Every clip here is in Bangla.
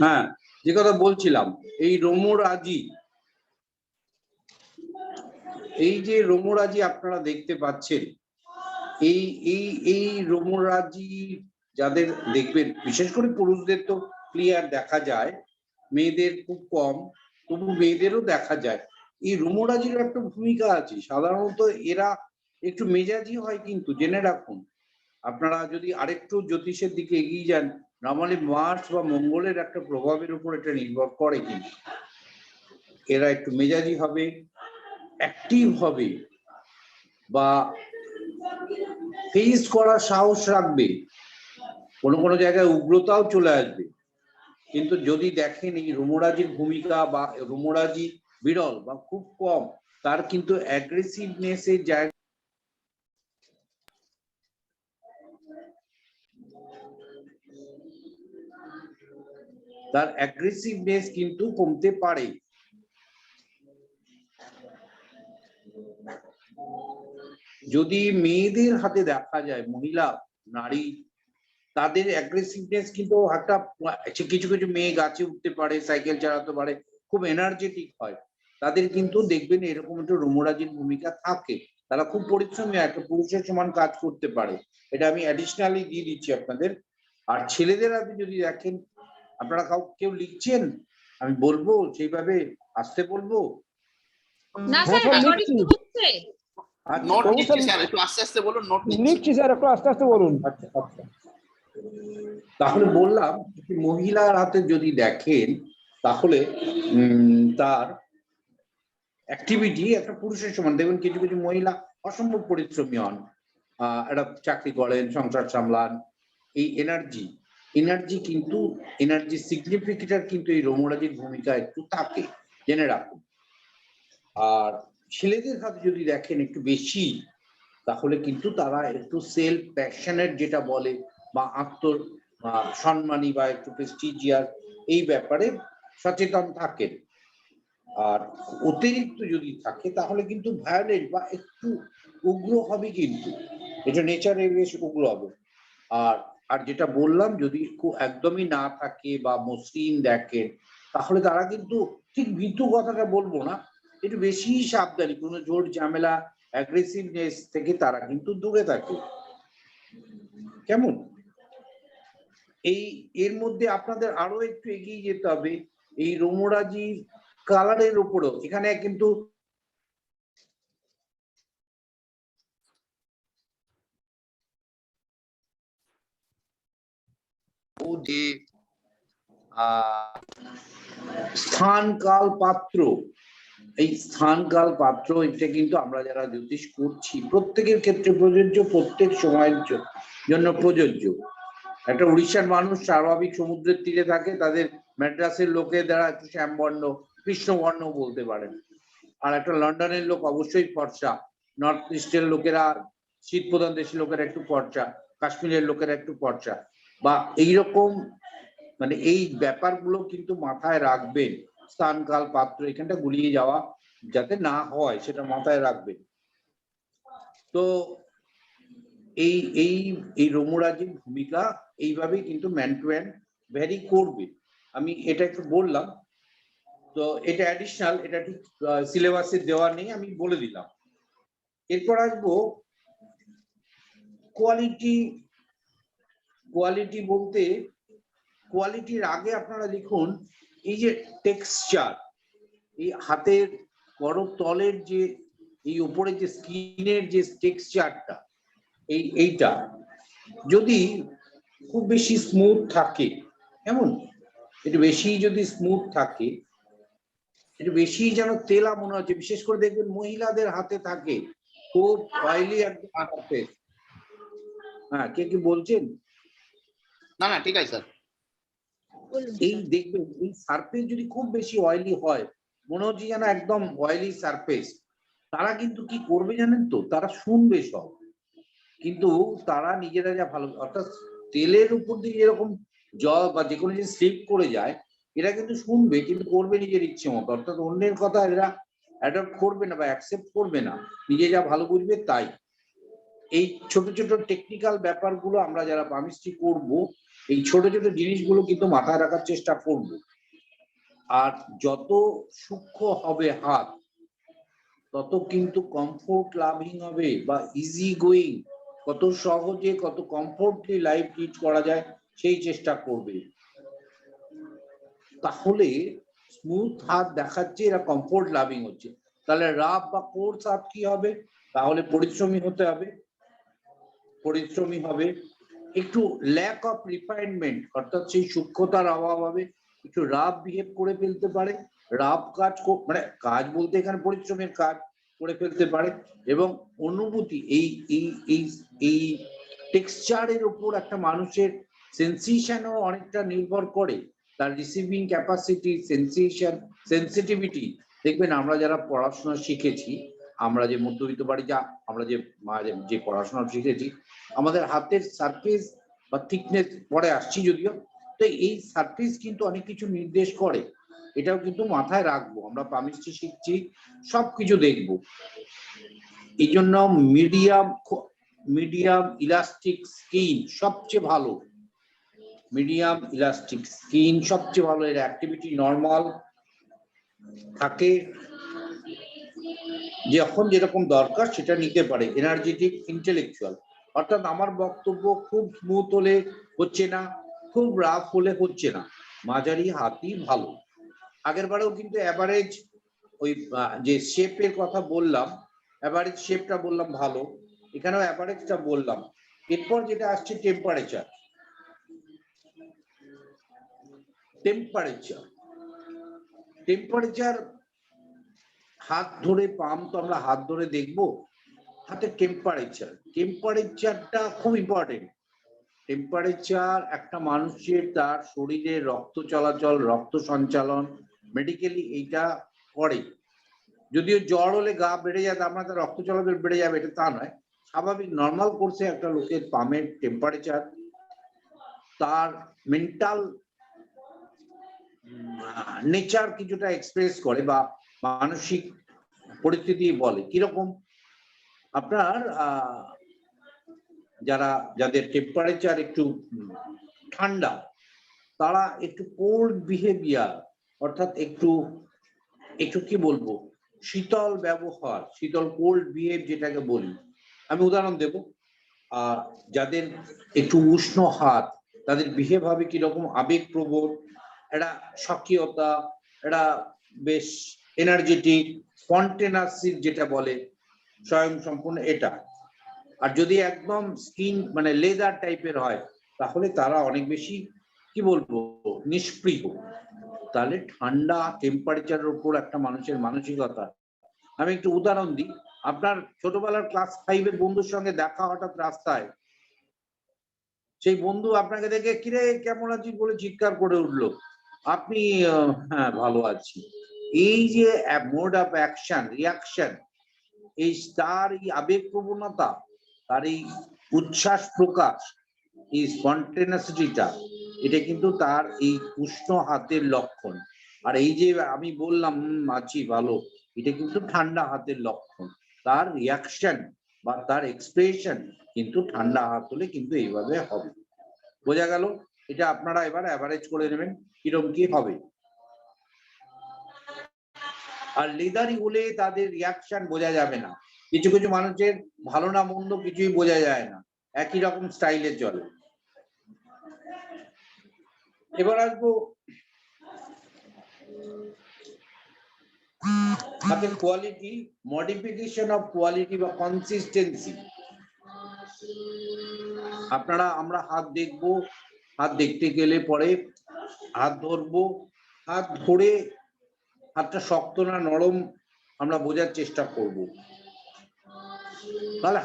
হ্যাঁ, যে কথা বলছিলাম, এই রোমরাজি, এই যে রোমরাজি আপনারা দেখতে পাচ্ছেন, এই এই এই রোমরাজি যাদের দেখবেন, বিশেষ করে পুরুষদের তো ক্লিয়ার দেখা যায়, মেয়েদের খুব কম, তবু মেয়েদেরও দেখা যায়। এই রোমরাজির একটা ভূমিকা আছে। সাধারণত এরা একটু মেজাজি হয়, কিন্তু জেনে রাখুন, আপনারা যদি আরেকটু জ্যোতিষের দিকে এগিয়ে যান, নর্মালি মার্স বা মঙ্গলের একটা প্রভাবের উপর এটা নির্ভর করে, কিন্তু এরা একটু মেজাজি হবে, অ্যাক্টিভ হবে, বা ফেস করার সাহস রাখবে, কোনো কোনো জায়গায় উগ্রতাও চলে আসবে। কিন্তু যদি দেখেন এই রোমরাজির ভূমিকা বা রোমরাজি বিরল বা খুব কম, তার কিন্তু অ্যাগ্রেসিভনেসের জায়গা, তার অ্যাগ্রেসিভনেস কিন্তু কমতে পারে। যদি মেয়েদের হাতে দেখা যায়, মহিলা নারী, তাদের অ্যাগ্রেসিভনেস কিন্তু একটা, কিছু কিছু মেয়ে গাছে উঠতে পারে, সাইকেল চালাতে পারে, খুব এনার্জেটিক হয়, তাদের কিন্তু দেখবেন এরকম একটু রোমরাজির ভূমিকা থাকে। তারা খুব পরিশ্রমী, একটা পুরুষের সমান কাজ করতে পারে। এটা আমি অ্যাডিশনালি দিয়ে দিচ্ছি আপনাদের। আর ছেলেদের হাতে যদি দেখেন, আপনারা কেউ লিখছেন, আমি বলবো সেইভাবে আসতে বলবো। না স্যার, রেকর্ডিং তো হচ্ছে। নোট নিচ্ছি স্যার, একটু আস্তে আস্তে বলুন। নোট নিচ্ছি স্যার, একটু আস্তে আস্তে বলুন। আচ্ছা আচ্ছা, তাহলে বললাম, মহিলার হাতে যদি দেখেন, তাহলে তার অ্যাক্টিভিটি একটা পুরুষের সমান। দেখবেন কিছু কিছু মহিলা অসম্ভব পরিশ্রমী হন, একটা চাকরি করেন, সংসার সামলান। এই এনার্জি কিন্তু এনার্জি সিগনিফিকেটার কিন্তু এই রোমরাজির ভূমিকা একটু থাকে, জেনে রাখুন। আর ছেলেদের হাতে যদি দেখেন একটু বেশি, তাহলে কিন্তু তারা একটু সেলফ প্যাশনেট যেটা বলে, বা আত্ম সম্মানী বা একটু প্রেস্টিজিয়াস, এই ব্যাপারে সচেতন থাকেন। আর অতিরিক্ত যদি থাকে, তাহলে কিন্তু ভায়োলেন্ট বা একটু উগ্র হবে, কিন্তু এটা নেচারে বেশ উগ্র হবে। আর আর যেটা বললাম, যদি একদমই না থাকে বা মসৃণ দেখেন, তাহলে তারা কিন্তু, ঠিক ভীতু কথাটা বলবো না, একটু বেশি সাবধানী, কোনো জোর ঝামেলা অ্যাগ্রেসিভনেস থেকে তারা কিন্তু দূরে থাকে। কেমন? এর মধ্যে আপনাদের আরো একটু এগিয়ে যেতে হবে এই রোমরাজির কালারের উপরেও। এখানে কিন্তু যে স্থান কাল পাত্র, এই স্থান কাল পাত্র, এটা কিন্তু আমরা যারা জ্যোতিষ করছি প্রত্যেকের ক্ষেত্রে প্রযোজ্য, প্রত্যেক সময়ের জন্য প্রযোজ্য। একটা উড়িষ্যার মানুষ স্বাভাবিক সমুদ্রের তীরে থাকে, তাদের ম্যাড্রাসের লোকের দ্বারা একটু শ্যামবর্ণ, কৃষ্ণবর্ণ বলতে পারেন। আর একটা লন্ডনের লোক অবশ্যই ফর্সা, নর্থ ইস্টের লোকেরা, শীত প্রধান দেশের লোকেরা একটু ফর্সা, কাশ্মীরের লোকেরা একটু ফর্সা, বা এইরকম, মানে এই ব্যাপারগুলো কিন্তু মাথায় রাখবেন। স্থান কাল পাত্র এখানটা গুলিয়ে যাওয়া যাতে না হয়, সেটা মাথায় রাখবেন। তো এই এই এই রোমরাজির ভূমিকা এইভাবেই কিন্তু ম্যান টু ম্যান ভ্যারি করবে। আমি এটা একটু বললাম, তো এটা অ্যাডিশনাল, এটা ঠিক সিলেবাসে দেওয়া নেই, আমি বলে দিলাম। এরপর আসবো কোয়ালিটি। কোয়ালিটি বলতে, কোয়ালিটির আগে আপনারা লিখুন এই যে টেক্সচার, এই হাতের করতলের যে এই উপরে যে স্কিনের যে টেক্সচারটা, এইটা যদি খুব বেশি স্মুথ থাকে, এমন একটু বেশি যদি স্মুথ থাকে, একটু বেশি যেন তেলা মনে হচ্ছে, বিশেষ করে দেখবেন মহিলাদের হাতে থাকে খুব অয়েলি একটা সারফেস। হ্যাঁ, কে কি বলছেন? না না, ঠিক আছে স্যার। এই দেখবেন এই সারফেস যদি খুব বেশি অয়েলি হয়, মনে হচ্ছে যেন একদম অয়েলি সারফেস, তারা কিন্তু কি করবে জানেন তো, তারা শুনবে সব, কিন্তু তারা নিজেরা যা ভালো, অর্থাৎ তেলের উপর দিয়ে যেরকম জল বা যে কোনো জিনিস স্লিপ করে যায়, এরা কিন্তু শুনবে, কিন্তু করবে নিজের ইচ্ছে মতো, অর্থাৎ অন্যের কথা এরা অ্যাডপ্ট করবে না বা অ্যাকসেপ্ট করবে না, নিজে যা ভালো বুঝবে তাই। এই ছোট ছোট টেকনিক্যাল ব্যাপারগুলো আমরা যারা পামিস্ট্রি করব, এই ছোট ছোট জিনিসগুলো কিন্তু মাথায় রাখার চেষ্টা করব। আর যত সূক্ষ্ম হবে হাত, তত কিন্তু কমফোর্ট লাভিং হবে বা ইজি গোয়িং, কত সহজে কত কমফোর্টলি লাইফ লিড করা যায় সেই চেষ্টা করবে। তাহলে স্মুথ হাত দেখাচ্ছে এরা কমফোর্ট লাভিং হচ্ছে। তাহলে রাফ বা কোর্স হাত কি হবে? তাহলে পরিশ্রমী হতে হবে, পরিশ্রমী হবে, একটু ল্যাক অফ রিফাইনমেন্ট অর্থাৎ সেই সূক্ষ্মতার অভাব হবে, একটু রাফ বিহেভ করে ফেলতে পারে, রাফ কাজ মানে কাজ বলতে এখানে পরিশ্রমের কাজ করে ফেলতে পারে। এবং অনুভূতি এই এই এই এই টেক্সচারের উপর একটা মানুষের সেন্সেশনও অনেকটা নির্ভর করে, তার রিসিভিং ক্যাপাসিটি, সেন্সেশন, সেন্সিটিভিটি। দেখবেন আমরা যারা পড়াশোনা শিখেছি, আমরা যে মধ্যবিত্ত বাড়ি, যা আমরা যে পড়াশোনা শিখেছি, আমাদের হাতের সারফেস বা থিকনেস পরে আসছি যদিও, তো এই সারফেস কিন্তু অনেক কিছু নির্দেশ করে। এটাও কিন্তু মাথায় রাখবো, আমরা পামিস্ট্রি শিখছি, সবকিছু দেখবো। এই জন্য মিডিয়াম ইলাস্টিক স্কিন সবচেয়ে ভালো, মিডিয়াম ইলাস্টিক স্কিন সবচেয়ে ভালো। এর অ্যাক্টিভিটি নর্মাল থাকে, যখন যেরকম দরকার সেটা নিতে পারে। এনার্জেটিক, ইন্টেলেকচুয়াল, অর্থাৎ আমার বক্তব্য খুব স্মুথ হলে হচ্ছে না, খুব রাফ হলে হচ্ছে না, মাঝারি হাতই ভালো। আগের বারেও কিন্তু অ্যাভারেজ ওই যে শেপের কথা বললাম, অ্যাভারেজ শেপটা বললাম ভালো, এখানেও অ্যাভারেজটা বললাম। এরপর যেটা আসছে টেম্পারেচার। টেম্পারেচার টেম্পারেচার হাত ধরে, পাম তো আমরা হাত ধরে দেখবো, হাতের টেম্পারেচারটা খুব ইম্পর্টেন্ট। টেম্পারেচার একটা মানুষের তার শরীরে রক্ত চলাচল, রক্ত সঞ্চালন, মেডিকেলি এইটা করে। যদিও জ্বর হলে গা বেড়ে যায়, আমরা তার রক্ত চলাচল বেড়ে যাবে, এটা তা নয়। স্বাভাবিক নর্মাল কোর্সে একটা লোকের পামের টেম্পারেচার তার মেন্টাল নেচার কিছুটা এক্সপ্রেস করে বা মানসিক পরিস্থিতি বলে। কিরকম? আপনার যাদের টেম্পারেচার একটু ঠান্ডা, তারা একটু কোল্ড বিহেভিয়ার, অর্থাৎ একটু কি বলবো, শীতল ব্যবহার, শীতল কোল্ড বিহেভ যেটাকে বলি। আমি উদাহরণ দেব। আর যাদের একটু উষ্ণ হাত, তাদের বিহেভ হবে কিরকম? আবেগপ্রবণ, একটা সক্রিয়তা, একটা বেশ এনার্জেটিক, স্পন্টেনাসিস যেটা বলে, স্বয়ং সম্পূর্ণ এটা। আর যদি একদম স্কিন মানে লেদার টাইপের হয়, তাহলে তারা অনেক বেশি কি বলবো, নিষ্প্রিয়। তাহলে ঠান্ডা টেম্পারেচারের উপর একটা মানুষের মানসিকতা। আমি একটু উদাহরণ দিই। আপনার ছোটবেলার ক্লাস 5-এর বন্ধুর সঙ্গে দেখা হঠাৎ রাস্তায়, সেই বন্ধু আপনাকে দেখে কিরে কেমন আছিস বলে চিৎকার করে উঠলো, আপনি হ্যাঁ ভালো আছি। এই যে মোড অফ অ্যাকশন, রিয়াকশন, এই তার এই আবেগ প্রবণতা, তার এই উচ্ছ্বাস প্রকাশ, এই স্পন্টেনাসিটিটা, এটা কিন্তু তার এই উষ্ণ হাতের লক্ষণ। আর এই যে আমি বললাম আছি ভালো, এটা কিন্তু ঠান্ডা হাতের লক্ষণ। তার রিয়াকশন বা তার এক্সপ্রেশন কিন্তু ঠান্ডা হাত হলে কিন্তু এইভাবে হবে। বোঝা গেল? এটা আপনারা এবার অ্যাভারেজ করে নেবেন কিরকম কি হবে। আর লেদারি হলে তাদের রিয়াকশন বোঝা যাবে না। কিছু কিছু মানুষের ভালো না মন্দ কিছুই বোঝা যায় না, একই রকম স্টাইলে চলে। এবার আসবো হাতের কোয়ালিটি, মডিফিকেশন অফ কোয়ালিটি বা কনসিস্টেন্সি। আমরা হাত দেখবো, হাত দেখতে গেলে পরে হাত ধরবো, হাত ধরে হাতটা শক্ত না নরম আমরা বোঝার চেষ্টা করব। তাহলে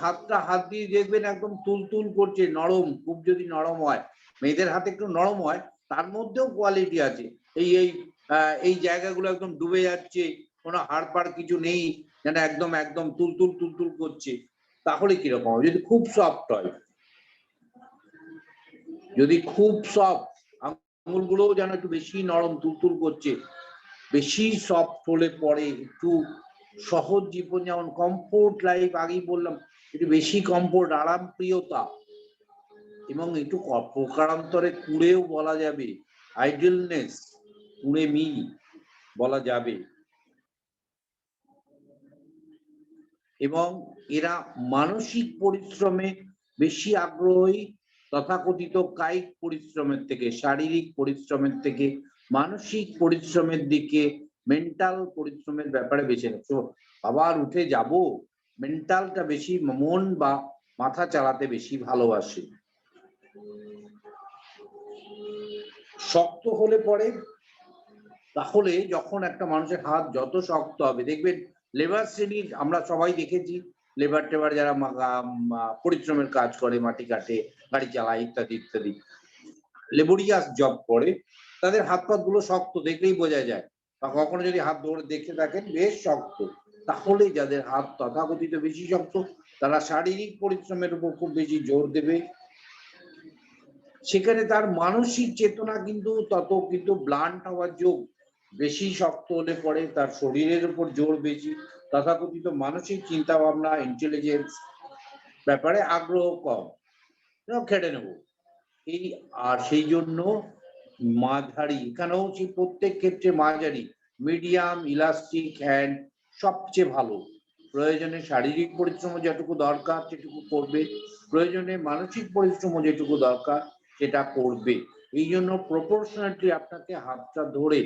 হাত দিয়ে দেখবেন একদম তুলতুল করছে, নরম, খুব যদি নরম হয়, মেয়েদের হাতে একটু নরম হয়, তার মধ্যেও কোয়ালিটি আছে। এই জায়গাগুলো একদম ডুবে যাচ্ছে, কোনো হাড় কিছু নেই, যেন একদম একদম তুলতুল করছে। তাহলে কিরকম হবে? যদি খুব সফট হয়, যদি খুব সফট, আঙুলগুলোও যেন একটু বেশি নরম, তুলতুল করছে, বেশি সফট হলে পরে একটু সহজ জীবন, যেমন কমফোর্ট লাইফ, আগেই বললাম একটু বেশি কমফোর্ট, আরাম প্রিয়তা, এবং একটু প্রকারান্তরে কুড়েও বলা যাবে, আইডলনেস, কুড়েমি বলা যাবে। এবং এরা মানসিক পরিশ্রমে বেশি আগ্রহী, তথাকথিত কায়িক পরিশ্রমের থেকে, শারীরিক পরিশ্রমের থেকে মানসিক পরিশ্রমের দিকে, মেন্টাল পরিশ্রমের ব্যাপারে বেশি। তো আবার উঠে যাব, মেন্টালটা বেশি, মন বা মাথা চালাতে বেশি ভালোবাসে। শক্ত হলে পরে, তাহলে যখন একটা মানুষের হাত যত শক্ত হবে, দেখবেন লেবার শ্রেণীর আমরা সবাই দেখেছি, লেবার টেবার যারা পরিশ্রমের কাজ করে, মাটি কাটে, গাড়ি চালায়, ইত্যাদি ইত্যাদি, লেবরিয়াস জব করে, তাদের হাত পাত গুলো শক্ত, দেখলেই বোঝা যায়। বা কখনো যদি হাত ধরে দেখে থাকেন বেশ শক্ত, তাহলে যাদের হাত তথাকথিত বেশি শক্ত, তারা শারীরিক পরিশ্রমের উপর খুব বেশি জোর দেবে। সেখানে তার মানসিক চেতনা কিন্তু তত কিন্তু ব্লান্ট হওয়ার যোগ বেশি, শক্ত হলে পরে তার শরীরের উপর জোর বেশি, তথাকথিত মানসিক চিন্তা ভাবনা, ইন্টেলিজেন্স ব্যাপারে আগ্রহ কম, খেটে নেব এই। আর সেই জন্য মাঝারি, এখানেও সেই প্রত্যেক ক্ষেত্রে মাঝারি, মিডিয়াম, ইলাস্টিক হ্যান্ড সবচেয়ে ভালো। প্রয়োজনে শারীরিক পরিশ্রম যেটুকু দরকার সেটুকু করবে, প্রয়োজনে মানসিক পরিশ্রম যেটুকু দরকার সেটা করবে। এই জন্য প্রপোর্শনালি আপনাকে হাতটা ধরে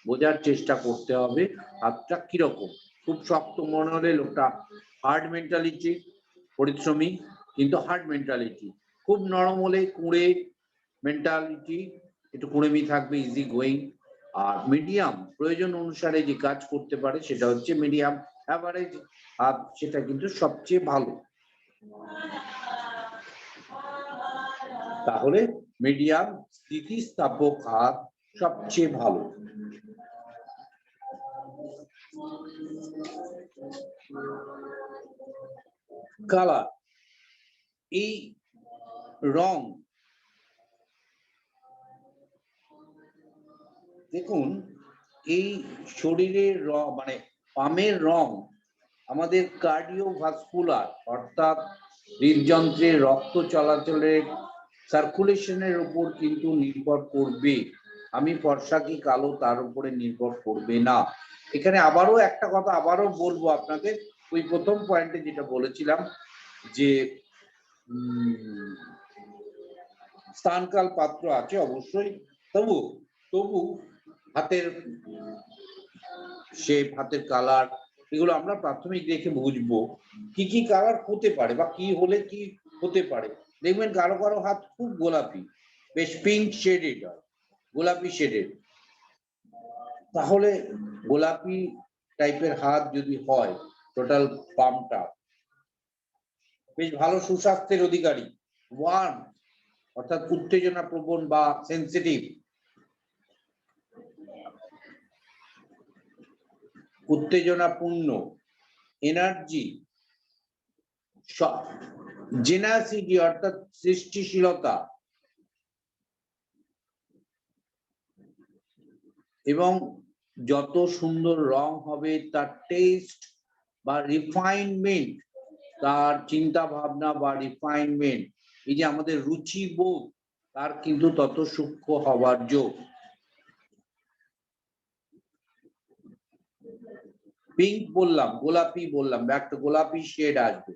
বোঝার চেষ্টা করতে হবে হাতটা কিরকম। খুব শক্ত মনে হলে লোকটা হার্ড মেন্টালিটি, পরিশ্রমী কিন্তু হার্ড মেন্টালিটি। খুব নরম হলে কুঁড়ে মেন্টালিটি, একটু কুঁড়েমি থাকবে, ইজি গোয়িং। আর মিডিয়াম, প্রয়োজন অনুসারে যে কাজ করতে পারে সেটা হচ্ছে মিডিয়াম অ্যাভারেজ হাত, সেটা কিন্তু সবচেয়ে ভালো। তাহলে মিডিয়াম স্থিতিস্থাপক হাত সবচেয়ে ভালো। কালার, এই রং দেখুন, এই শরীরের রং মানে পামের রং আমাদের কার্ডিওভাস্কুলার অর্থাৎ হৃদযন্ত্রের রক্ত চলাচলের সার্কুলেশনের উপর কিন্তু নির্ভর করবে। আমি ফর্সা কি কালো তার উপরে নির্ভর করবে না। এখানে আবারও একটা কথা আবারও বলবো আপনাদের, ওই প্রথম পয়েন্টে যেটা বলেছিলাম যে স্থানকাল পাত্র আছে অবশ্যই, তবু হাতের শেপ, হাতের কালার, এগুলো আমরা প্রাথমিক দেখে বুঝবো কি কি কালার হতে পারে বা কি হলে কি হতে পারে। দেখবেন কারো কারো হাত খুব গোলাপি, বেশ পিঙ্ক শেডেড হয়, গোলাপি শেডেড, তাহলে গোলাপি টাইপের হাত যদি হয়, টোটাল পামটা বেশ ভালো সুস্বাস্থ্যের অধিকারী, ওয়ার্ম অর্থাৎ উত্তেজনা প্রবণ বা সেন্সিটিভ, উত্তেজনাপূর্ণ, এনার্জি, জেনাসিটি অর্থাৎ সৃষ্টিশীলতা, এবং যত সুন্দর রং হবে তার টেস্ট বা রিফাইনমেন্ট, তার চিন্তা ভাবনা বা রিফাইনমেন্ট, এই যে আমাদের রুচিবোধ, তার কিন্তু তত সূক্ষ্ম হবার যোগ। পিঙ্ক বললাম, গোলাপি বললাম, একটা গোলাপি শেড আসবে।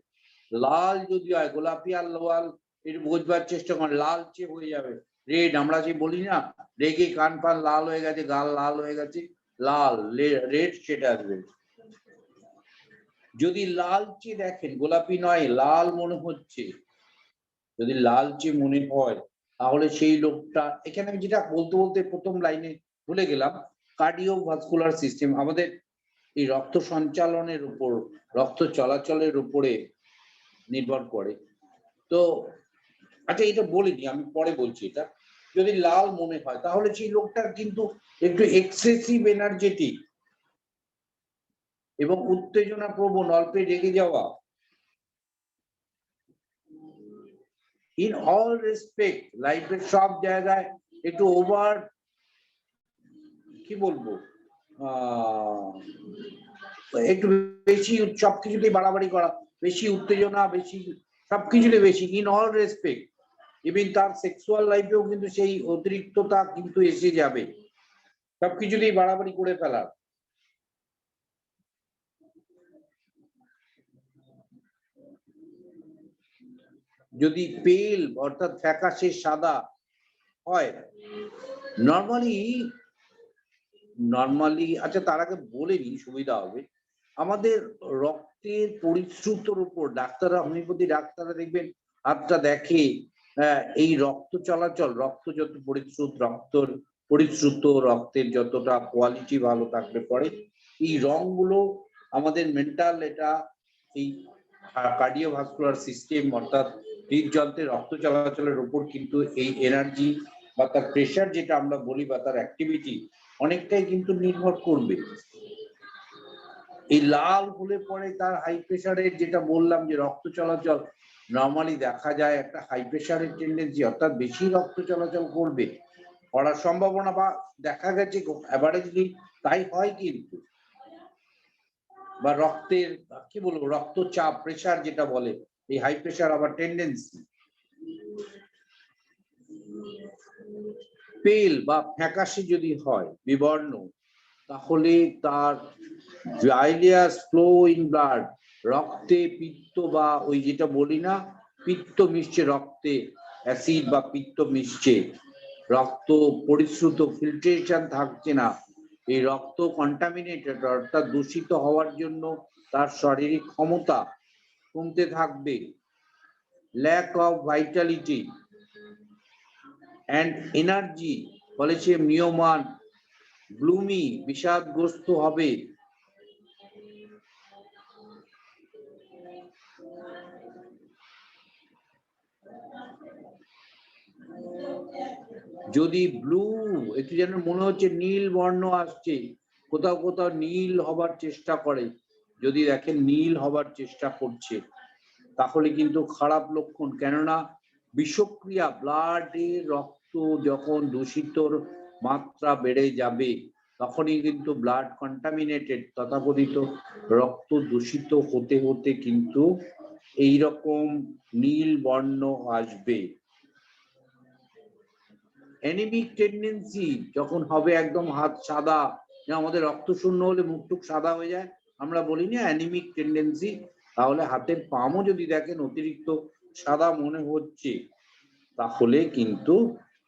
লাল যদি হয়, গোলাপি আর লাল একটু বোঝবার চেষ্টা করেন, লালচে হয়ে যাবে, রেড, আমরা যে বলি না রেগে কান পান লাল হয়ে গেছে, গাল লাল হয়ে গেছে, লাল রেড শেড আসবে। যদি লালচে দেখেন, গোলাপি নয় লাল মনে হচ্ছে, যদি লালচে মনে হয় তাহলে সেই লোকটা, এখানে আমি যেটা বলতে বলতে প্রথম লাইনে ভুলে গেলাম, কার্ডিওভাস্কুলার সিস্টেম আমাদের এই রক্ত সঞ্চালনের উপর, রক্ত চলাচলের উপরে নির্ভর করে। তো আচ্ছা, এটা বলিনি, আমি পরে বলছি। এটা যদি লাল মনে হয় তাহলে সেই লোকটার কিন্তু একটু এক্সেসিভ এনার্জেটিক এবং উত্তেজনা প্রবণ, অল্পে রেগে যাওয়া, ইন অল রেসপেক্ট, লাইফের সব জায়গায় একটু ওভার, কি বলবো, একটু বেশি সবকিছুতেই বাড়াবাড়ি করা, বেশি উত্তেজনা, বেশি সবকিছুতে বেশি, ইন অল রেসপেক্ট, ইভেন তার সেক্সুয়াল লাইফেও কিন্তু সেই অতিরিক্ততা কিন্তু এসে যাবে, সবকিছুতেই বাড়াবাড়ি করে ফেলার। যদি পেল অর্থাৎ ফ্যাকাশে সাদা হয়, নর্মালি আচ্ছা তার আগে বলে নিই সুবিধা হবে, আমাদের রক্তের পরিশ্রুতর উপর ডাক্তাররা, হোমিওপ্যাথি ডাক্তাররা দেখবেন হাতটা দেখে, এই রক্ত চলাচল, রক্ত যত পরিশ্রুত রক্তের যতটা কোয়ালিটি ভালো থাকলে পরে এই রংগুলো আমাদের মেন্টাল, এটা এই কার্ডিওভাস্কুলার সিস্টেম অর্থাৎ হৃদযন্ত্রের রক্ত চলাচলের উপর কিন্তু এই এনার্জি বা তার প্রেশার যেটা আমরা বলি বা তার অ্যাক্টিভিটি অনেকটাই কিন্তু নির্ভর করবে। এই লাল হলে পরে তার হাই প্রেশারের, যেটা বললাম যে রক্ত চলাচল নর্মালি দেখা যায় একটা হাই প্রেশারের টেন্ডেন্সি, অর্থাৎ বেশি রক্ত চলাচল করবে করার সম্ভাবনা, বা দেখা গেছে অ্যাভারেজলি তাই হয় কিন্তু, বা রক্তের কি বলবো রক্তচাপ প্রেশার যেটা বলে এই হাই প্রেশার আবার টেন্ডেন্সি। পেল বা ফ্যাকাশে যদি হয় বিবর্ণ, তাহলে তার জাইলিয়াস ফ্লো ইন ব্লাড, রক্তে পিত্ত বা ওই যেটা বলি না পিত্ত মিশছে রক্তে, অ্যাসিড বা পিত্ত মিশছে, রক্ত পরিশ্রুত, ফিল্ট্রেশন থাকছে না, এই রক্ত কন্টামিনেটেড অর্থাৎ দূষিত হওয়ার জন্য তার শারীরিক ক্ষমতা কমতে থাকবে, lack of vitality and energy, ফলে সে মিয়মান, গ্লুমি, বিষাদগ্রস্ত হবে, যদি ব্লু একটু যেন মনে হচ্ছে নীল বর্ণ আসছে, কোথাও কোথাও নীল হবার চেষ্টা করে, যদি দেখেন নীল হবার চেষ্টা করছে তাহলে কিন্তু খারাপ লক্ষণ, কেননা বিষক্রিয়া, ব্লাডে রক্ত যখন দূষিতর মাত্রা বেড়ে যাবে তখনই কিন্তু ব্লাড কন্টামিনেটেড, তথাকথিত রক্ত দূষিত হতে হতে কিন্তু এইরকম নীল বর্ণ আসবে। অ্যানিমিক টেন্ডেন্সি যখন হবে, একদম হাত সাদা, আমাদের রক্ত শূন্য হলে মুখটুক সাদা হয়ে যায়, আমরা বলি না অ্যানিমিক টেন্ডেন্সি, তাহলে হাতের পামও যদি দেখেন অতিরিক্ত সাদা মনে হচ্ছে তাহলে কিন্তু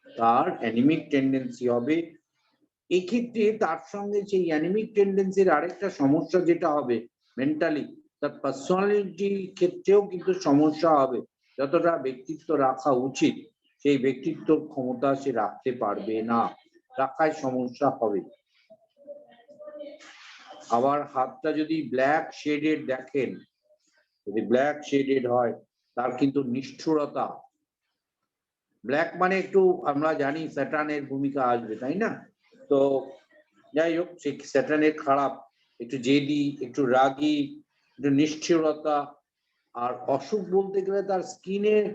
তার অ্যানিমিক টেন্ডেন্সি হবে। এক্ষেত্রে তার সঙ্গে সেই অ্যানিমিক টেন্ডেন্সির আরেকটা সমস্যা যেটা হবে মেন্টালি, তার পার্সোনালিটির ক্ষেত্রেও কিন্তু সমস্যা হবে, যতটা ব্যক্তিত্ব রাখা উচিত সেই ব্যক্তিত্ব ক্ষমতা সে রাখতে পারবে না, রাখায় সমস্যা হবে। আবার হাতটা যদি ব্ল্যাক শেডেড দেখেন, যদি ব্ল্যাক শেডেড হয় তার কিন্তু নিষ্ঠুরতা, ব্ল্যাক মানে একটু আমরা জানি স্যাটার্নের ভূমিকা আসবে তাই না, তো যাই হোক সেই স্যাটার্নের খারাপ, একটু জেদি, একটু রাগী, একটু নিষ্ঠুরতা, আর অসুখ বলতে গেলে তার স্কিনের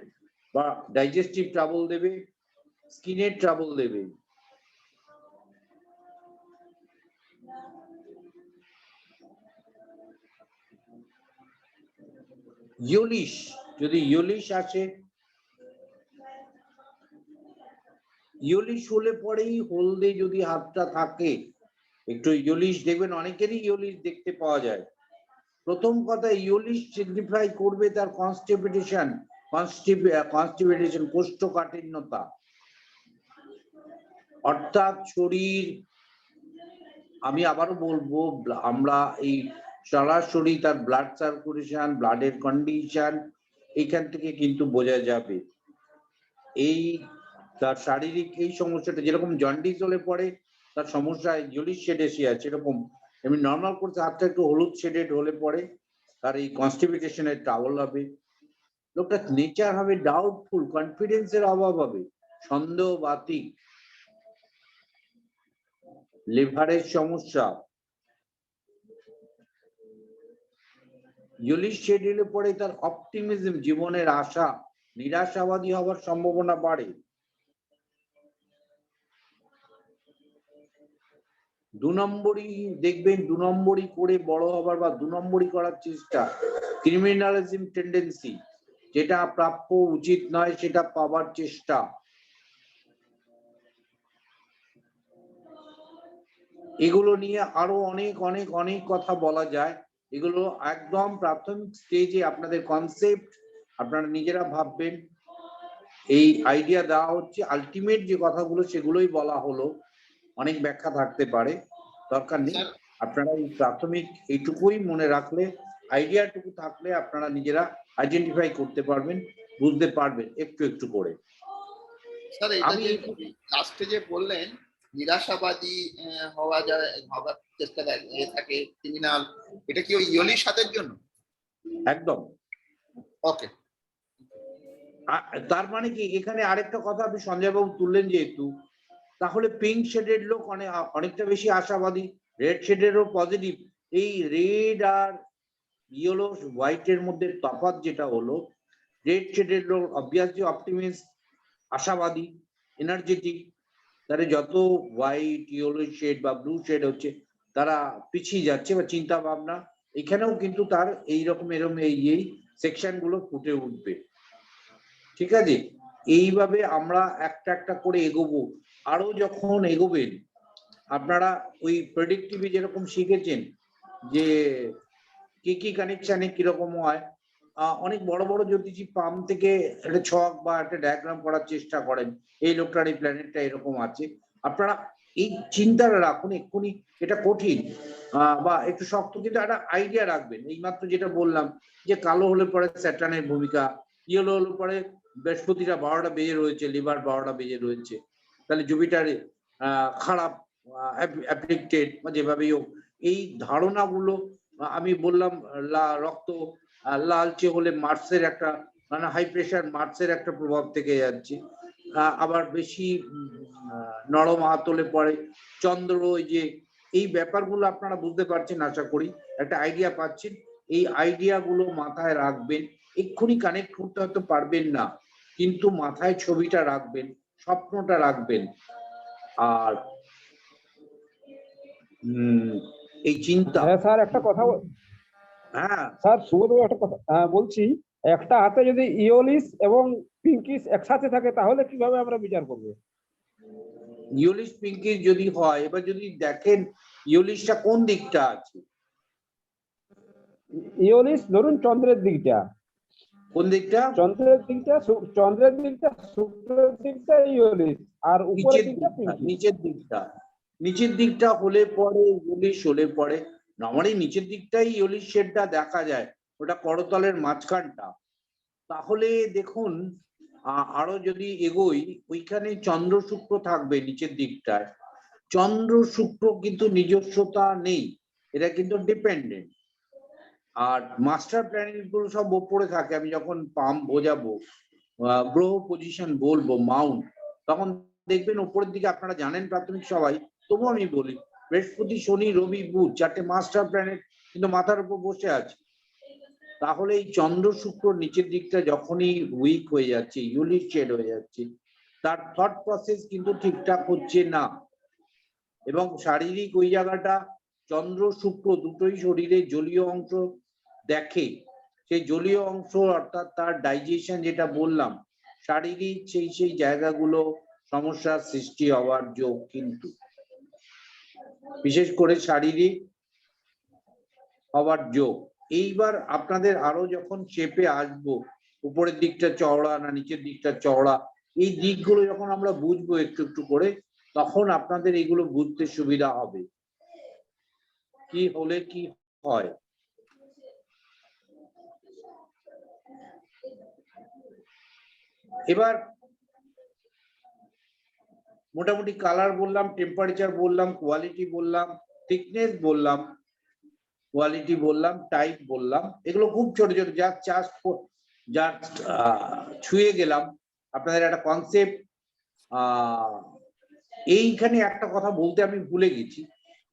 বা ডাইজেস্টিভ ট্রাবল দেবে, স্কিনের ট্রাবল দেবে। ইয়োলিশ, যদি ইয়োলিশ আসে, ইয়োলিশ হলে পরেই হলদে যদি হাতটা থাকে, একটু ইয়োলিশ দেখবেন অনেকেরই ইয়োলিশ দেখতে পাওয়া যায়। প্রথম কথা ইয়োলিশ সিগনিফাই করবে তার কনস্টিপেশন, কোষ্ঠকাঠিন্যতা, অর্থাৎ শরীর, আমি আবারও বলবো আমরা এই সরাসরি তার ব্লাড সার্কুলেশন, ব্লাডের কন্ডিশন এইখান থেকে কিন্তু বোঝা যাবে এই তার শারীরিক এই সমস্যাটা, যেরকম জন্ডিস হলে পরে তার সমস্যা ইয়োলিশ শেডেসিয়া, সেরকম এমনি নর্মাল করতে হাতটা একটু হলুদ শেডেড হলে পরে তার এই কনস্টিপেশনের ট্রাবল হবে, লোকটা নেচার হবে ডাউটফুল, কনফিডেন্সের অভাব হবে, সন্দেহবাতিক, লিভারের সমস্যা, ইয়োলিশ শেড হলে পরে তার অপটিমিজম, জীবনের আশা, নিরাশাবাদী হওয়ার সম্ভাবনা বাড়ে। দু নম্বরই দেখবেন, দু নম্বরই করে বড় হবার বা দু নম্বরই করার চেষ্টা, ক্রিমিনালিজম টেন্ডেন্সি, যেটা প্রাপ্য উচিত নয় সেটা পাবার চেষ্টা, এগুলো নিয়ে আরো অনেক অনেক অনেক কথা বলা যায়। এগুলো একদম প্রাথমিক স্টেজে আপনাদের কনসেপ্ট, আপনারা নিজেরা ভাববেন। এই আইডিয়া দেওয়া হচ্ছে, আলটিমেট যে কথাগুলো সেগুলোই বলা হলো, অনেক ব্যাখ্যা থাকতে পারে, দরকার নেই। আপনারা এই প্রাথমিক এইটুকুই মনে রাখলে, আইডিয়াটুকু থাকলে আপনারা নিজেরা আইডেন্টিফাই করতে পারবেন, বুঝতে পারবেন একটু একটু করে। স্যার এটা যে লাস্টে যে বললেন নিরাশাবাদী হওয়ার চেষ্টা থাকে ক্রিমিনাল, এটা কি ওই ইয়লির সাথে জন্য? একদম। ওকে। তার মানে কি, এখানে আরেকটা কথা আপনি সঞ্জয় বাবু তুললেন যেহেতু, তাহলে পিঙ্ক শেডের লোক অনেকটা বেশি আশাবাদী, রেড শেডেরও পজিটিভ। এই রেড আর ইয়েলো হোয়াইটের মধ্যে তফাৎ যেটা হলো, রেড শেডের লোক অবভিয়াসলি অপটিমিস্ট, আশাবাদী, এনার্জেটিক। তাহলে যত হোয়াইট, ইয়েলো শেড বা ব্লু শেড হচ্ছে, তারা পিছিয়ে যাচ্ছে বা চিন্তা ভাবনা, এখানেও কিন্তু তার এইরকম এরকম এই সেকশন গুলো ফুটে উঠবে। ঠিক আছে, এইভাবে আমরা একটা একটা করে এগোবো। আরো যখন এগোবেন আপনারা, ওই প্রেডিক্টিভে যেরকম শিখেছেন যে কি কি কানেকশনে কিরকম হয়, অনেক বড় বড় জ্যোতিষী পাম থেকে একটা ছক বা একটা ডায়াগ্রাম করার চেষ্টা করেন, এই লোকটার এই প্ল্যানেটটা এরকম আছে। আপনারা এই চিন্তাটা রাখুন, এক্ষুনি এটা কঠিন বা একটু শক্ত, কিন্তু একটা আইডিয়া রাখবেন। এইমাত্র যেটা বললাম যে কালো হলে পরে স্যাটার্নের ভূমিকা, ইয়েলো হলে পরে বৃহস্পতিটা 12টা বেজে রয়েছে, লিভার 12টা বেজে রয়েছে, তাহলে জুপিটার খারাপ অ্যাফ্লিক্টেড বা যেভাবেই হোক। এই ধারণাগুলো আমি বললাম, রক্ত লালচে হলে মার্সের একটা, মানে হাই প্রেশার মার্সের একটা প্রভাব থেকে যাচ্ছে। আবার বেশি নরম হাত হলে পরে চন্দ্র, ওই যে এই ব্যাপারগুলো আপনারা বুঝতে পারছেন, আশা করি একটা আইডিয়া পাচ্ছেন। এই আইডিয়া গুলো মাথায় রাখবেন, এক্ষুনি কানেক্ট করতে হয়তো পারবেন না, কিন্তু মাথায় ছবিটা রাখবেন, স্বপ্নটা রাখবেন। আর এই চিন্তা, হ্যাঁ স্যার একটা কথা, হ্যাঁ স্যার শুভদেব একটা কথা বলছি, একটা হাতে যদি ইয়োলিস এবং পিঙ্কিস একসাথে থাকে তাহলে কিভাবে আমরা বিচার করবো? ইয়োলিশ পিঙ্কিশ যদি হয়, এবার যদি দেখেন ইয়োলিশটা কোন দিকটা আছে, ইয়োলিস ধরুন চন্দ্রের দিকটা, কোন দিকটা, চন্দ্রের দিকটা শুক্রের দিকটা ইয়োলিস, আর উপরের নিচের দিকটা দিকটা, পিঙ্কিস। নিচের দিকটা, নিচের দিকটা হলে পরে ইয়োলিশ হলে পরে, নর্মালি নিচের দিকটাই ইয়োলিশ শেডটা দেখা যায়, ওটা করতলের মাঝখানটা। তাহলে দেখুন আরো যদি এগোই, ওইখানে চন্দ্র শুক্র থাকবে নিচের দিকটায়। চন্দ্র শুক্র কিন্তু নিজস্বতা নেই, এটা কিন্তু ডিপেন্ডেন্ট। আর মাস্টার প্ল্যানেট গুলো সব ওপরে থাকে। আমি যখন পাম বোঝাবো, গ্রহ পজিশন বলবো, মাউন্ট, তখন দেখবেন উপরের দিকে, আপনারা জানেন প্রাথমিক সবাই, তবু আমি বলি, বৃহস্পতি, শনি, রবি, বুধ, চারটে মাস্টার প্ল্যানেট কিন্তু মাথার উপর বসে আছে। তাহলে এই চন্দ্র শুক্র নিচের দিকটা যখনই উইক হয়ে যাচ্ছে, ইউলিশ শেড হয়ে যাচ্ছে, তার থট প্রসেস কিন্তু ঠিকঠাক হচ্ছে না। এবং শারীরিক ওই জায়গাটা, চন্দ্র শুক্র দুটোই শরীরে জলীয় অংশ দেখে, সেই জলীয় অংশ অর্থাৎ তার ডাইজেশন যেটা বললাম, শারীরিক সেই জায়গাগুলো সমস্যার সৃষ্টি হওয়ার যোগ কিন্তু, বিশেষ করে শারীরিক হওয়ার যোগ। এইবার আপনাদের আরো যখন চেপে আসবো, উপরের দিকটা চওড়া না নিচের দিকটা চওড়া, এই দিকগুলো যখন আমরা বুঝবো একটু একটু করে, তখন আপনাদের এগুলো বুঝতে সুবিধা হবে, কি হলে কি হয়। এবার মোটামুটি কালার বললাম, টেম্পারেচার বললাম, কোয়ালিটি বললাম, থিকনেস বললাম, কোয়ালিটি বললাম, টাইপ বললাম, এগুলো খুব ছোট ছোট, যা ছুঁয়ে গেলাম আপনাদের একটা কনসেপ্ট। এইখানে একটা কথা বলতে আমি ভুলে গেছি,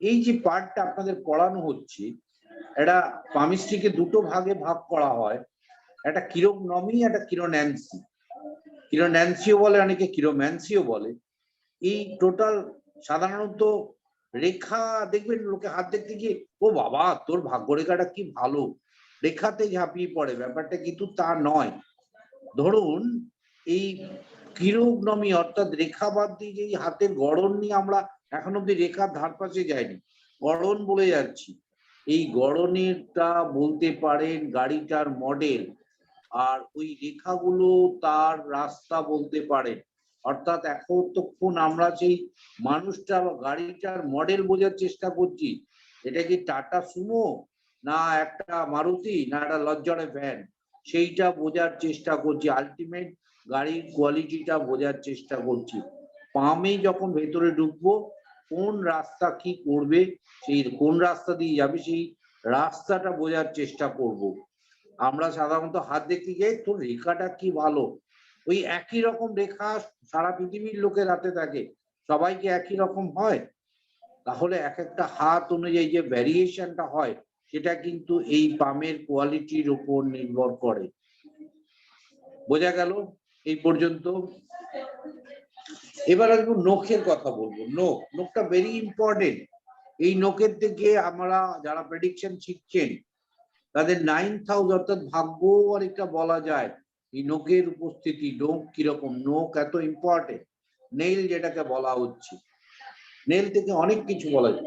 এই যে পার্টটা আপনাদের পড়ানো হচ্ছে, এটা পামিস্ট্রিকে দুটো ভাগে ভাগ করা হয়, একটা কিরোনমি, একটা কিরোন্যান্সি। কিরোন্যান্সিও বলে অনেকে, কিরোম্যান্সিও বলে। এই টোটাল সাধারণত রেখা দেখবেন লোকে হাত দেখতে গিয়ে ও বাবা তোর ভাগ্যরেখাটা কি ভালো, রেখাতে ঝাঁপিয়ে পড়ে, ব্যাপারটা কিন্তু তা নয়। ধরুন এই কিরোগনমি অর্থাৎ রেখা বাদ দিয়ে যে হাতের গড়ন নিয়ে আমরা এখন অব্দি রেখার ধার পাশে যাইনি, গড়ন বলে যাচ্ছি। এই গড়নেরটা বলতে পারেন গাড়িটার মডেল, আর ওই রেখাগুলো তার রাস্তা বলতে পারেন। অর্থাৎ এতক্ষণ আমরা সেই মানুষটা বা গাড়িটার মডেল বোঝার চেষ্টা করছি, এটা কি টাটা সুমো না একটা মারুতি না একটা লজ্জারে ভ্যান, সেইটা বোঝার চেষ্টা করছি, আলটিমেট গাড়ির কোয়ালিটিটা বোঝার চেষ্টা করছি। পামে যখন ভেতরে ঢুকবো কোন রাস্তা কি করবে, সেই কোন রাস্তা দিয়ে যাবে সেই রাস্তাটা বোঝার চেষ্টা করব। আমরা সাধারণত হাত দেখতে যাই তোর রেখাটা কি ভালো, ওই একই রকম রেখা সারা পৃথিবীর লোকের হাতে থাকে, সবাই কি একই রকম হয়? তাহলে এক একটা হাত অনুযায়ী যে ভ্যারিয়েশনটা হয় সেটা কিন্তু এই পামের কোয়ালিটির উপর নির্ভর করে। বোঝা গেল এই পর্যন্ত? এবার একটু নখের কথা বলবো। নখটা ভেরি ইম্পর্টেন্ট। এই নখের থেকে আমরা যারা প্রেডিকশন শিখছেন তাদের 9th হাউস অর্থাৎ ভাগ্য অনেকটা বলা যায় এই নখের উপস্থিতি। নখ কিরকম, নখ এত ইম্পর্টেন্ট। নেইল যেটাকে বলা হচ্ছে, নেইল থেকে অনেক কিছু বলা যায়।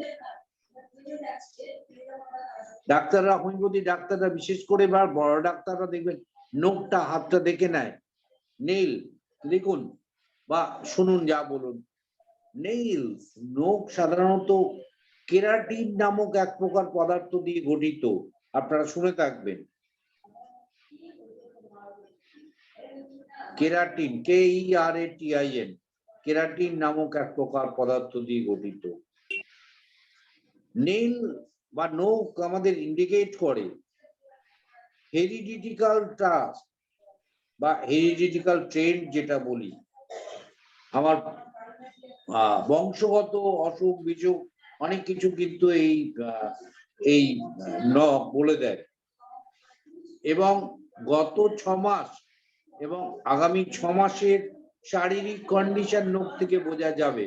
ডাক্তাররা, হোমিওপ্যাথি ডাক্তাররা বিশেষ করে বা বড় ডাক্তাররা দেখবেন নখটা হাতটা দেখে নেয়। নেইল দেখুন বা শুনুন যা বলুন, নেইলস নখ সাধারণত কেরাটিন নামক এক প্রকার পদার্থ দিয়ে গঠিত, আপনারা শুনে থাকবেন। কেরাটিন, KERATIN, কেরাটিন নামক এক প্রকার পদার্থ দিয়ে গঠিত। নেইল বা নখ আমাদের ইন্ডিকেট করে হেরিডিটিক্যাল ট্রাস্ট বা হেরিডিটিক্যাল ট্রেন্ড যেটা বলি, আমার বংশগত অসুখ বিসুখ অনেক কিছু কিন্তু এই নখ বলে দেয়। এবং গত 6 মাস এবং আগামী 6 মাসের শারীরিক কন্ডিশন নখ থেকে বোঝা যাবে।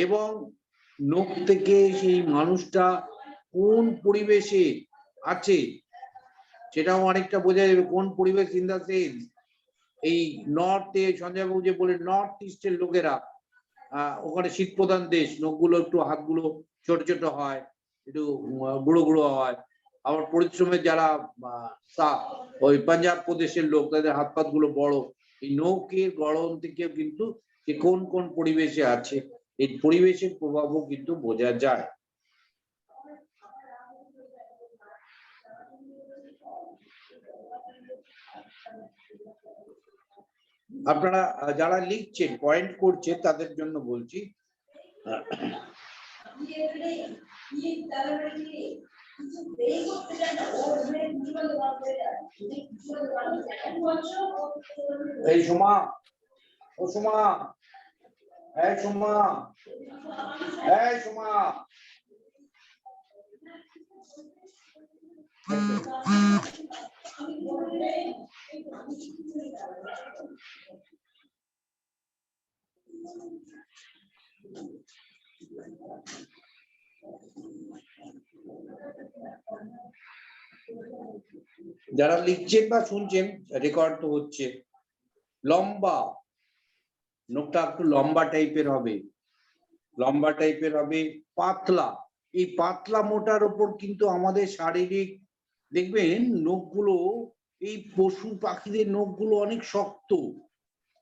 এবং নখ থেকে সেই মানুষটা কোন পরিবেশে আছে সেটাও অনেকটা বোঝা যাবে। কোন পরিবেশ ইন দা সেন্স, এই নর্থে সঞ্জয়বাবু যে বলে নর্থ ইস্টের লোকেরা, ওখানে শীত প্রধান দেশ, নখগুলো একটু হাতগুলো ছোট ছোট হয়, একটু গুঁড়ো গুঁড়ো হয়। আবার পরিশ্রমের যারা ওই পাঞ্জাব প্রদেশের লোক, তাদের হাত পাত গুলো বড়। এই নখের গড়ন থেকে কিন্তু যে কোন কোন পরিবেশে আছে এই পরিবেশের প্রভাবও কিন্তু বোঝা যায়। আপনারা যারা লিখছেন পয়েন্ট করছেন তাদের জন্য বলছি, এই সোমা, ও সোমা, এই সোমা, এই সোমা, যারা লিখছেন বা শুনছেন রেকর্ড তো হচ্ছে। লম্বা, নখটা একটু লম্বা টাইপের হবে, লম্বা টাইপের হবে, পাতলা। এই পাতলা মোটার উপর কিন্তু আমাদের শারীরিক দেখবেন নখগুলো, এই পশু পাখিদের নখগুলো অনেক শক্ত।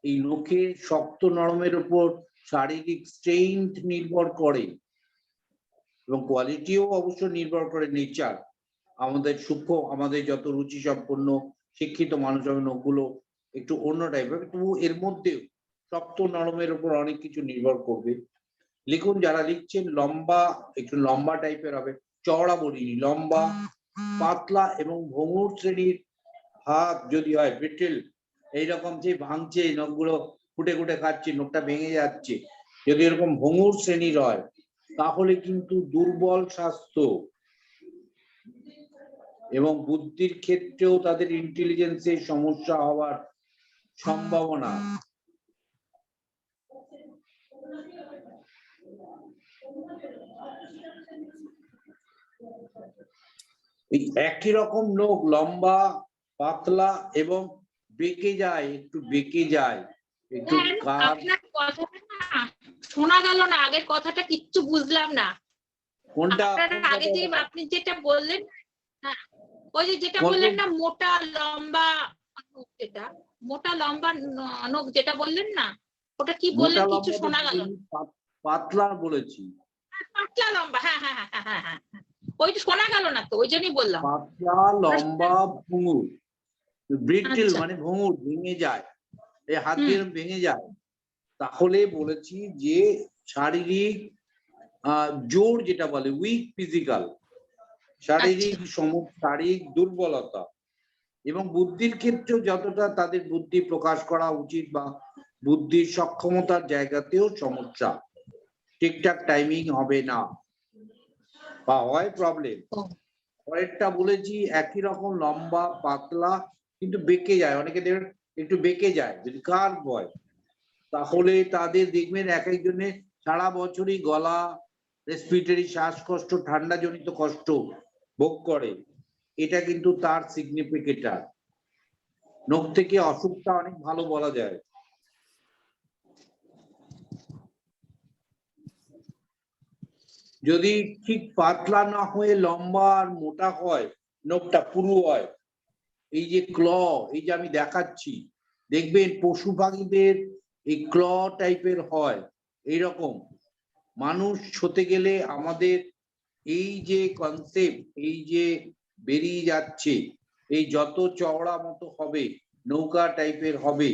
এই নখের শক্ত নরমের উপর শারীরিক স্ট্রেংথ নির্ভর করে এবং কোয়ালিটিও অবশ্য নির্ভর করে নেচার। আমাদের সূক্ষ্ম, আমাদের যত রুচি সম্পন্ন শিক্ষিত মানুষ হবে নখগুলো একটু অন্য টাইপের, তবু এর মধ্যেও শক্ত নরমের উপর অনেক কিছু নির্ভর করবে। লিখুন যারা লিখছেন, লম্বা, একটু লম্বা টাইপের হবে, চওড়া বলিনি, লম্বা, পাতলা এবং ভঙ্গুর শ্রেণীর হাত যদি হয়, ব্রিটেল, এইরকম যে ভাঙছে নখগুলো, ফুটে ফুটে খাচ্ছে, নখটা ভেঙে যাচ্ছে, যদি এরকম ভঙ্গুর শ্রেণীর হয় তাহলে কিন্তু দুর্বল স্বাস্থ্য এবং বুদ্ধির ক্ষেত্রেও তাদের ইন্টেলিজেন্সের সমস্যা হওয়ার সম্ভাবনা। এই একই রকম নখ, লম্বা, পাতলা এবং বেঁকে যায়, একটু বেঁকে যায়, একটু কার। আপনার কথাটা না শোনা গেল না, আগের কথাটা কিচ্ছু বুঝলাম না। কোনটা? আপনার আগে যে আপনি যেটা বললেন, হ্যাঁ, ওই যে যেটা বললেন না মোটা লম্বা নখ, যেটা মোটা লম্বা নখ যেটা বললেন না, ওটা কি বললেন কিছু শোনা গেল না। পাতলা বলেছি। পাতলা লম্বা, হ্যাঁ হ্যাঁ হ্যাঁ হ্যাঁ হ্যাঁ, ওইটা শোনা গেল না তো, ওই জন্যই বললাম। পাতলা লম্বা ভঙ্গুর, ব্রিটেল আচ্ছা। মানে ভঙ্গুর, ভেঙে যায়, এই হাত দিয়ে ভেঙে যায়। তাহলে বলেছি যে শারীরিক জোর, যেটা বলে উইক ফিজিক্যাল, শারীরিক শারীরিক দুর্বলতা, এবং বুদ্ধির ক্ষেত্রেও যতটা তাদের বুদ্ধি প্রকাশ করা উচিত বা বুদ্ধির সক্ষমতার জায়গাতেও সমস্যা, ঠিকঠাক টাইমিং হবে না বা হয় প্রবলেম। পরেরটা বলেছি একই রকম লম্বা পাতলা কিন্তু বেঁকে যায়, অনেকে দেখবেন একটু বেঁকে যায়, যদি কার হয় তাহলে তাদের দেখবেন এক একজনের সারা বছরই গলা, রেসপিরেটরি শ্বাসকষ্ট, ঠান্ডা জনিত কষ্ট ভোগ করে, এটা কিন্তু তার সিগনিফিকেটর। নখ থেকে অসুখটা অনেক ভালো বলা যায়। যদি ঠিক পাতলা না হয়ে লম্বা আর মোটা হয়, নখটা পুরু হয়, এই যে ক্ল, এই যে আমি দেখাচ্ছি, দেখবেন পশু পাখিদের এই ক্ল টাইপের হয় এইরকম। মানুষ হতে গেলে আমাদের এই যে কনসেপ্ট, এই যে বেরিয়ে যাচ্ছে, এই যত চওড়া মতো হবে নৌকা টাইপের হবে,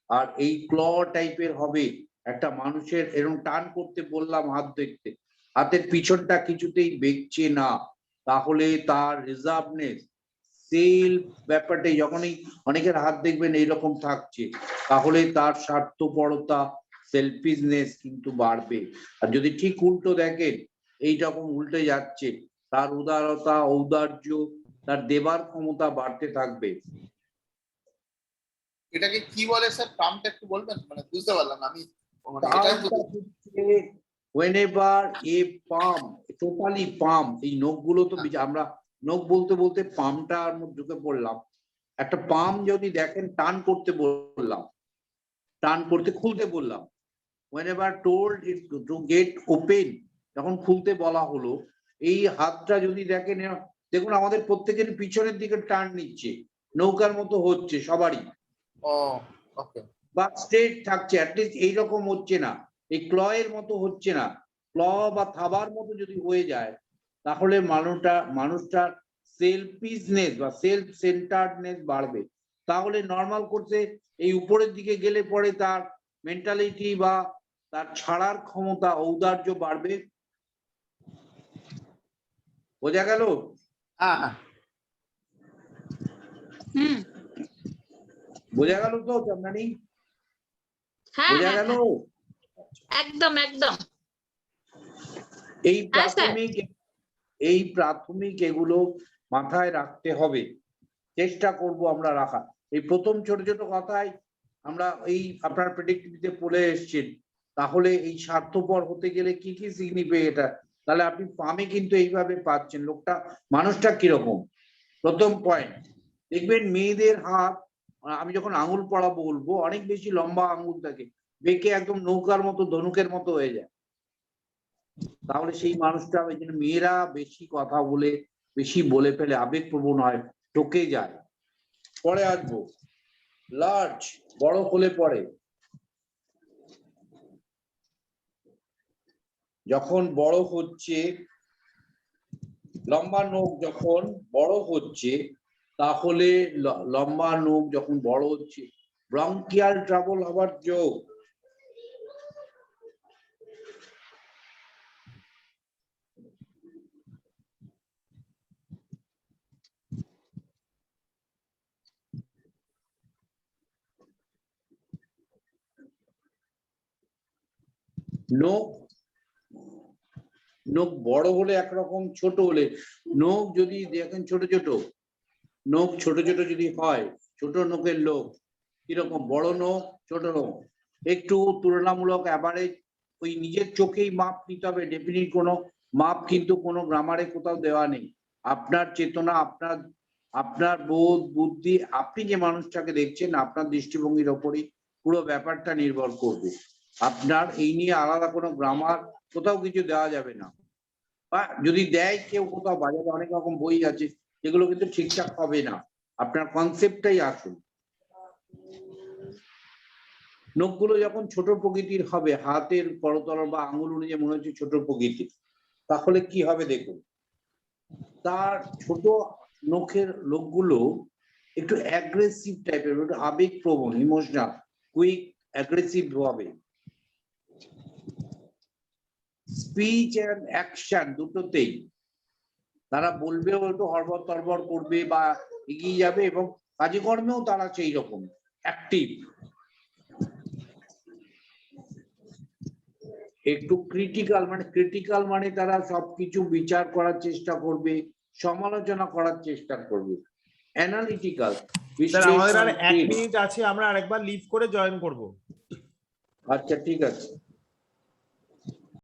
আর এই ক্ল টাইপের হবে, একটা মানুষের এরকম টান করতে বললাম হাত দেখতে, হাতের পিছনটা কিছুতেই বেঁকছে না, তাহলে তার রিজার্ভনেস, সেলফ ব্যাপারটা, যখনই অনেকের হাত দেখবেন এইরকম থাকছে, তাহলে তার স্বার্থপরতা, সেলফিশনেস কিন্তু বাড়বে। আর যদি ঠিক উল্টো দেখেন, এইরকম উল্টে যাচ্ছে, তার উদারতা, ঔদার্য, তার দেবার ক্ষমতা বাড়তে থাকবে। এটাকে কি বলে স্যার, টার্মটা একটু বলবেন, মানে বুঝতে পারলাম না আমি, মানে এটা whenever a palm, totally palm, এই নখগুলো তো আমরা নখ বলতে বলতে পামটার মধ্যে ঢুকে পড়লাম। একটা পাম যদি দেখেন, টান করতে বললাম, টান করতে, খুলতে বললাম, whenever told it to get open, যখন খুলতে বলা হলো, এই হাতটা যদি দেখেন, দেখুন আমাদের প্রত্যেকের পিছনের দিকে টান নিচ্ছে, নৌকার মতো হচ্ছে সবারই, বা স্ট্রেট থাকছে, অ্যাটলিস্ট এইরকম হচ্ছে না, এই ক্লয়ের মতো হচ্ছে না, ক্ল বা থাবার মতো যদি হয়ে যায়, তাহলে মানুষটার সেলফিশনেস বা সেলফ সেন্টার্ডনেস বাড়বে। তাহলে নর্মাল করতে এই উপরের দিকে গেলে পরে তার মেন্টালিটি বা তার ছাড়ার ক্ষমতা, ঔদার্য বাড়বে। বোঝা গেল? বোঝা গেল তো চন্দ্রানী? বোঝা গেল? একদম একদম। এই প্রাথমিক এগুলো মাথায় রাখতে হবে, চেষ্টা করব আমরা রাখা। এই প্রথম ছোট ছোট কথায় আমরা এই আপনার প্রেডিক্টিভিতে পড়ে এসছেন, তাহলে এই স্বার্থপর হতে গেলে কি কি সিগনিফিকেট, এটা তাহলে আপনি পামে কিন্তু এইভাবে পাচ্ছেন লোকটা, মানুষটা কিরকম। প্রথম পয়েন্ট, দেখবেন মেয়েদের হাত, আমি যখন আঙুল পড়াবো বলবো, অনেক বেশি লম্বা আঙুল থাকে, বেঁকে একদম নৌকার মতো, ধনুকের মতো হয়ে যায়, তাহলে সেই মানুষটা, ওই জন্য মেয়েরা বেশি কথা বলে, বেশি বলে ফেলে, আবেগপ্রবণ হয়, টকে যায়। পরে আসবো লার্জ, বড় হলে পরে, যখন বড় হচ্ছে, লম্বা নখ যখন বড় হচ্ছে, তাহলে লম্বা নখ যখন বড় হচ্ছে, ব্রঙ্কিয়াল ট্রাবল হবার যোগ। নখ বড় হলে একরকম, ছোট হলে, নখ যদি দেখেন ছোট ছোট, নখ ছোট ছোট যদি হয়, ছোট নখের লোক কিরকম, বড় নখ ছোট নখ একটু তুলনামূলক অ্যাভারেজ ওই নিজের চোখেই মাপ নিতে হবে, ডেফিনিট কোনো মাপ কিন্তু কোনো গ্রামারে কোথাও দেওয়া নেই। আপনার চেতনা, আপনার বোধ বুদ্ধি, আপনি যে মানুষটাকে দেখছেন আপনার দৃষ্টিভঙ্গির ওপরই পুরো ব্যাপারটা নির্ভর করবে। আপনার এই নিয়ে আলাদা কোনো গ্রামার কোথাও কিছু দেওয়া যাবে না, বা যদি দেয় কেউ কোথাও, বাজারে অনেক রকম বই আছে যেগুলো কিন্তু ঠিকঠাক হবে না। আপনার কনসেপ্টটাই আসুন। নখগুলো যখন ছোট প্রকৃতির হবে, হাতের করতল বা আঙুল অনুযায়ী মনে হচ্ছে ছোট প্রকৃতির, তাহলে কি হবে দেখুন, তার ছোট নখের লোকগুলো একটু অ্যাগ্রেসিভ টাইপের, একটু আবেগপ্রবণ, ইমোশনাল, কুইক, অ্যাগ্রেসিভ হবে। স্পিচ এন্ড অ্যাকশন দুটোতেই তারা বলবেও একটু হড়বড় তড়বড় করবে বা এগিয়ে যাবে, এবং কাজে কর্মেও তারা সেই রকম অ্যাক্টিভ। একটু ক্রিটিক্যাল মানে তারা সবকিছু বিচার করার চেষ্টা করবে, সমালোচনা করার চেষ্টা করবে, অ্যানালিটিক্যাল। স্যার আমাদের আর 1 মিনিট আছে, আমরা আরেকবার লিভ করে জয়েন করব। আচ্ছা ঠিক আছে।